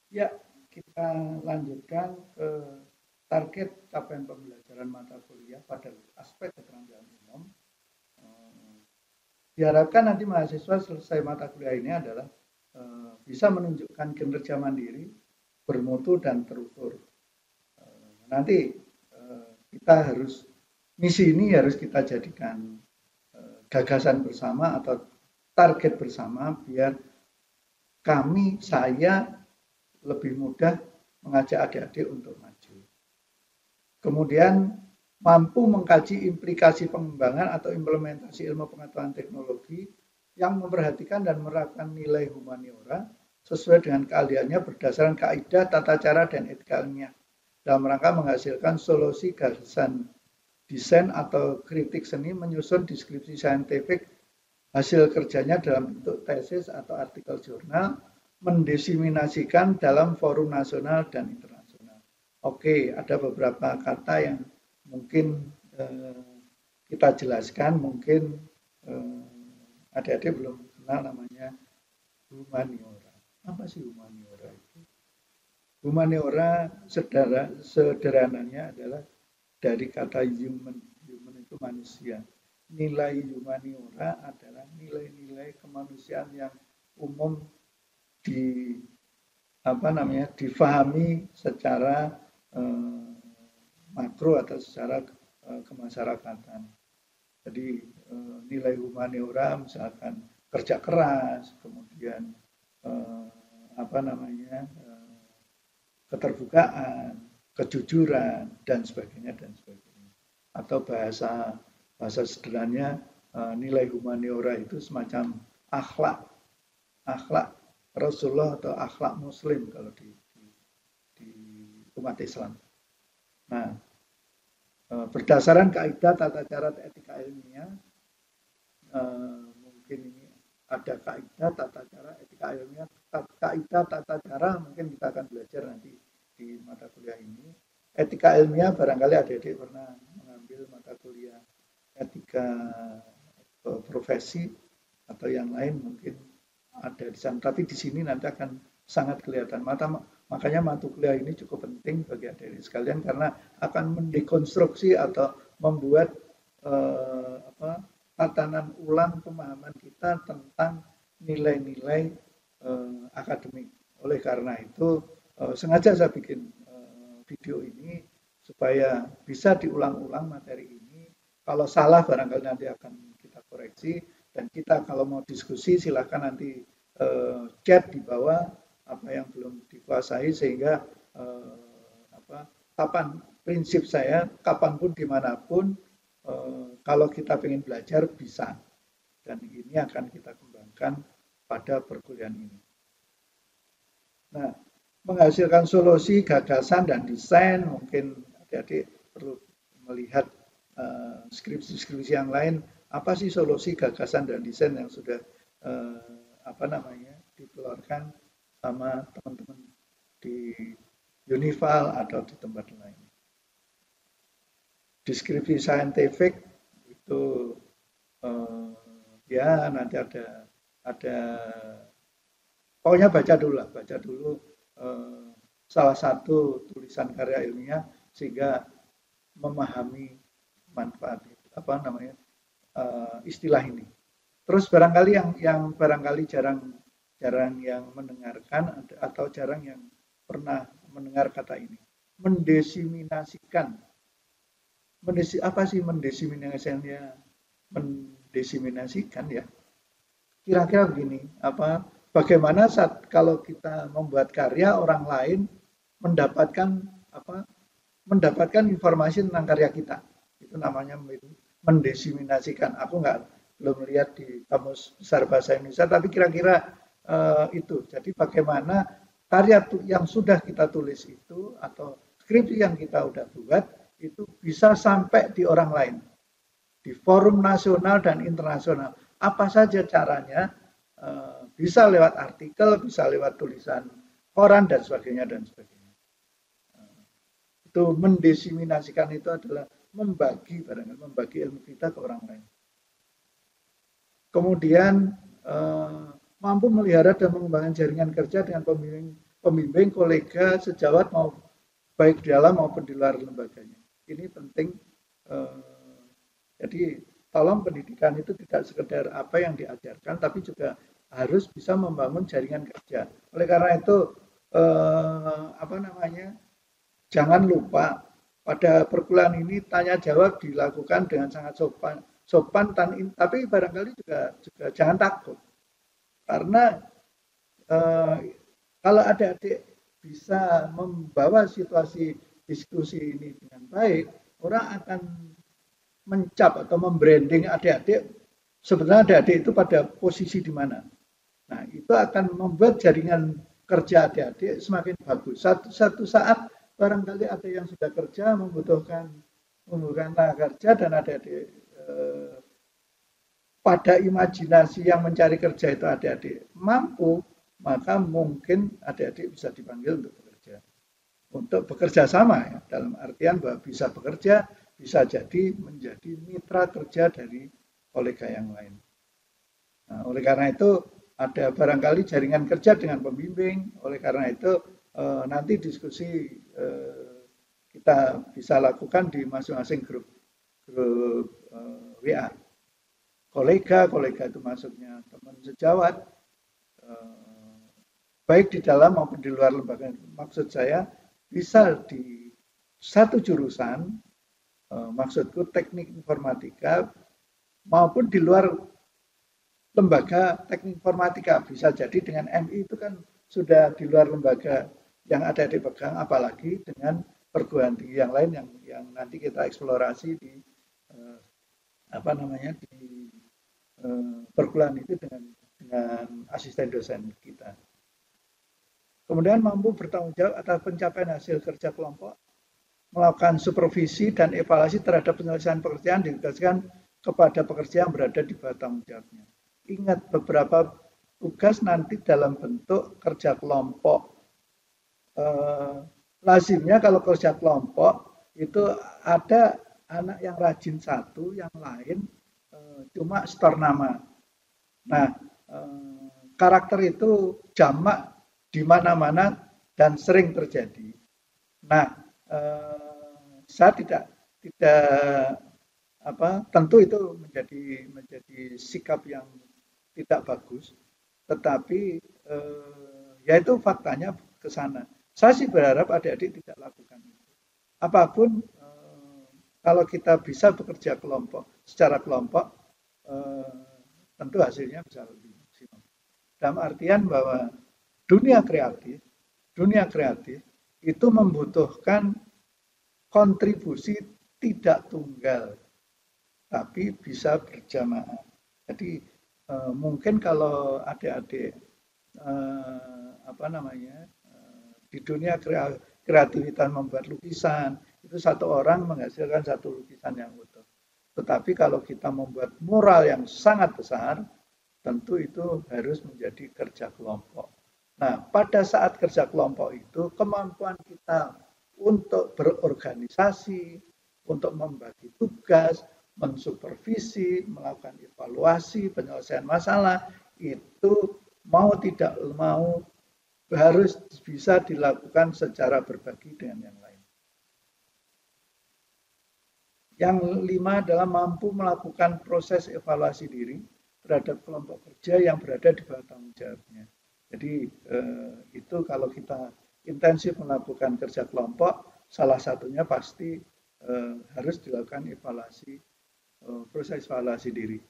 Ya, kita lanjutkan ke target capaian pembelajaran mata kuliah pada aspek keterampilan umum. Diharapkan nanti mahasiswa selesai mata kuliah ini adalah bisa menunjukkan kinerja mandiri, bermutu dan terukur. Nanti kita harus misi ini harus kita jadikan gagasan bersama atau target bersama biar saya lebih mudah mengajak adik-adik untuk maju. Kemudian mampu mengkaji implikasi pengembangan atau implementasi ilmu pengetahuan teknologi yang memperhatikan dan menerapkan nilai humaniora sesuai dengan keahliannya berdasarkan kaidah, tata cara, dan etika ilmiah dalam rangka menghasilkan solusi gagasan desain atau kritik seni menyusun deskripsi saintifik hasil kerjanya dalam bentuk tesis atau artikel jurnal mendesiminasikan dalam forum nasional dan internasional. Oke, ada beberapa kata yang mungkin kita jelaskan, mungkin adik-adik belum kenal namanya humaniora. Apa sih humaniora itu? Humaniora sederhananya adalah dari kata human. Human itu manusia. Nilai humaniora adalah nilai-nilai kemanusiaan yang umum difahami secara makro atau secara kemasyarakatan. Jadi nilai humaniora misalkan kerja keras, kemudian keterbukaan, kejujuran dan sebagainya dan sebagainya. Atau bahasa sederhananya nilai humaniora itu semacam akhlak Rasulullah atau akhlak Muslim kalau di umat Islam. Nah, berdasarkan kaidah tata cara etika ilmiah, mungkin ini ada kaidah tata cara etika ilmiah, kaidah tata cara mungkin kita akan belajar nanti di mata kuliah ini. Etika ilmiah barangkali adik-adik pernah mengambil mata kuliah etika profesi atau yang lain mungkin ada di sana. Tapi di sini nanti akan sangat kelihatan. Makanya mata kuliah ini cukup penting bagi adik-adik sekalian karena akan mendekonstruksi atau membuat tatanan ulang pemahaman kita tentang nilai-nilai akademik. Oleh karena itu sengaja saya bikin video ini supaya bisa diulang-ulang materi ini. Kalau salah barangkali nanti akan kita koreksi dan kita kalau mau diskusi silakan nanti chat di bawah apa yang belum dikuasai sehingga prinsip saya kapanpun dimanapun kalau kita ingin belajar bisa dan ini akan kita kembangkan pada perkuliahan ini. Nah, menghasilkan solusi, gagasan, dan desain, mungkin adik-adik perlu melihat skripsi-skripsi yang lain, apa sih solusi, gagasan, dan desain yang sudah dikeluarkan sama teman-teman di Unival atau di tempat lain. Deskripsi saintifik itu ya nanti ada pokoknya baca dulu salah satu tulisan karya ilmiah sehingga memahami manfaat istilah ini. Terus barangkali yang barangkali jarang yang mendengarkan atau jarang yang pernah mendengar kata ini, mendesiminasikan. Apa sih mendesiminasikannya? Mendesiminasikan ya. Kira-kira begini, bagaimana kalau kita membuat karya orang lain mendapatkan informasi tentang karya kita. Itu namanya mendesiminasikan. Aku belum lihat di Kamus Besar Bahasa Indonesia, tapi kira-kira itu. Jadi bagaimana karya yang sudah kita tulis itu atau skripsi yang kita sudah buat itu bisa sampai di orang lain, di forum nasional dan internasional. Apa saja caranya? Bisa lewat artikel, bisa lewat tulisan koran dan sebagainya dan sebagainya. Itu mendesiminasikan itu adalah membagi ilmu kita ke orang lain. Kemudian mampu melihara dan mengembangkan jaringan kerja dengan pembimbing, kolega, sejawat mau baik di dalam maupun di luar lembaganya. Ini penting. Jadi tolong pendidikan itu tidak sekedar apa yang diajarkan, tapi juga harus bisa membangun jaringan kerja. Oleh karena itu, jangan lupa pada perkuliahan ini tanya jawab dilakukan dengan sangat sopan, tapi barangkali juga jangan takut, karena kalau adik-adik bisa membawa situasi diskusi ini dengan baik, orang akan mencap atau membranding adik-adik, sebenarnya adik-adik itu pada posisi di mana. Nah, itu akan membuat jaringan kerja adik-adik semakin bagus. Satu saat barangkali ada yang sudah kerja membutuhkan tenaga kerja, dan adik-adik pada imajinasi yang mencari kerja itu adik-adik mampu, maka mungkin adik-adik bisa dipanggil untuk bekerja sama, ya, dalam artian bahwa bisa bekerja, bisa jadi menjadi mitra kerja dari kolega yang lain. Nah, oleh karena itu ada barangkali jaringan kerja dengan pembimbing. Oleh karena itu nanti diskusi kita bisa lakukan di masing-masing grup WA. Kolega itu maksudnya teman sejawat, baik di dalam maupun di luar lembaga. Maksud saya bisa di satu jurusan, maksudku teknik informatika, maupun di luar lembaga teknik informatika. Bisa jadi dengan MI itu kan sudah di luar lembaga yang ada dipegang, apalagi dengan perguruan tinggi yang lain yang nanti kita eksplorasi di di perguruan itu dengan asisten dosen kita. Kemudian mampu bertanggung jawab atas pencapaian hasil kerja kelompok, melakukan supervisi dan evaluasi terhadap penyelesaian pekerjaan ditugaskan kepada pekerja yang berada di bawah tanggung jawabnya. Ingat, beberapa tugas nanti dalam bentuk kerja kelompok. Lazimnya kalau kerja kelompok itu ada anak yang rajin satu, yang lain cuma setor nama. Nah, karakter itu jamak di mana-mana dan sering terjadi. Nah, saya tidak tentu itu menjadi sikap yang tidak bagus, tetapi yaitu faktanya ke sana. Saya sih berharap adik-adik tidak lakukan itu. Apapun, kalau kita bisa bekerja secara kelompok, tentu hasilnya bisa lebih maksimal. Dalam artian bahwa dunia kreatif itu membutuhkan kontribusi tidak tunggal, tapi bisa berjamaah. Jadi mungkin kalau adik-adik di dunia kreativitas membuat lukisan, itu satu orang menghasilkan satu lukisan yang utuh. Tetapi kalau kita membuat mural yang sangat besar, tentu itu harus menjadi kerja kelompok. Nah, pada saat kerja kelompok itu, kemampuan kita untuk berorganisasi, untuk membagi tugas, mensupervisi, melakukan evaluasi, penyelesaian masalah, itu mau tidak mau harus bisa dilakukan secara berbagi dengan yang lain. Yang 5 adalah mampu melakukan proses evaluasi diri terhadap kelompok kerja yang berada di bawah tanggung jawabnya. Jadi itu kalau kita intensif melakukan kerja kelompok, salah satunya pasti harus dilakukan proses evaluasi diri.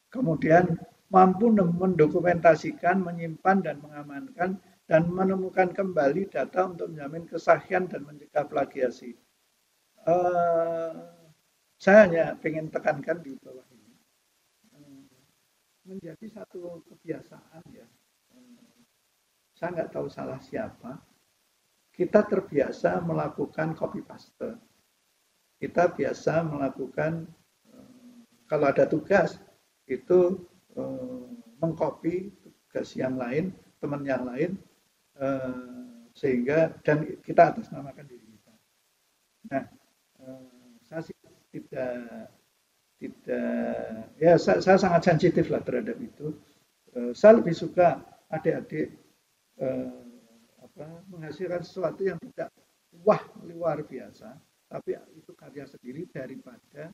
Kemudian mampu mendokumentasikan, menyimpan dan mengamankan dan menemukan kembali data untuk menjamin kesahihan dan mencegah plagiasi. Saya hanya ingin tekankan di bawah ini, menjadi satu kebiasaan, ya. Saya nggak tahu salah siapa, kita terbiasa melakukan copy paste. Kita biasa melakukan, kalau ada tugas, itu mengcopy tugas yang lain, teman yang lain, sehingga, dan kita atasnamakan diri kita. Nah, saya sih saya sangat sensitif lah terhadap itu. Saya lebih suka adik-adik menghasilkan sesuatu yang tidak wah luar biasa, tapi itu karya sendiri daripada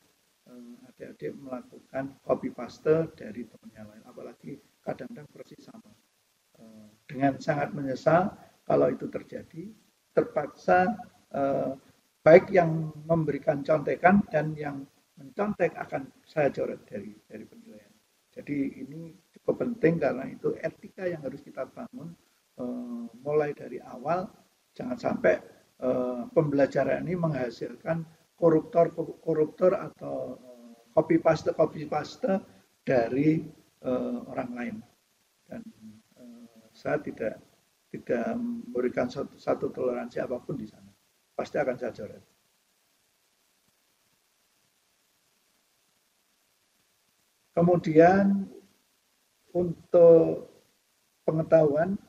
adik-adik melakukan copy paste dari temannya lain, apalagi kadang-kadang persis sama. Dengan sangat menyesal kalau itu terjadi, terpaksa baik yang memberikan contekan dan yang mencontek akan saya coret dari penilaian. Jadi ini cukup penting karena itu etika yang harus kita bangun mulai dari awal, jangan sampai pembelajaran ini menghasilkan koruptor atau copy paste dari orang lain. Dan saya tidak memberikan satu toleransi apapun di sana. Pasti akan saya coret. Kemudian untuk pengetahuan,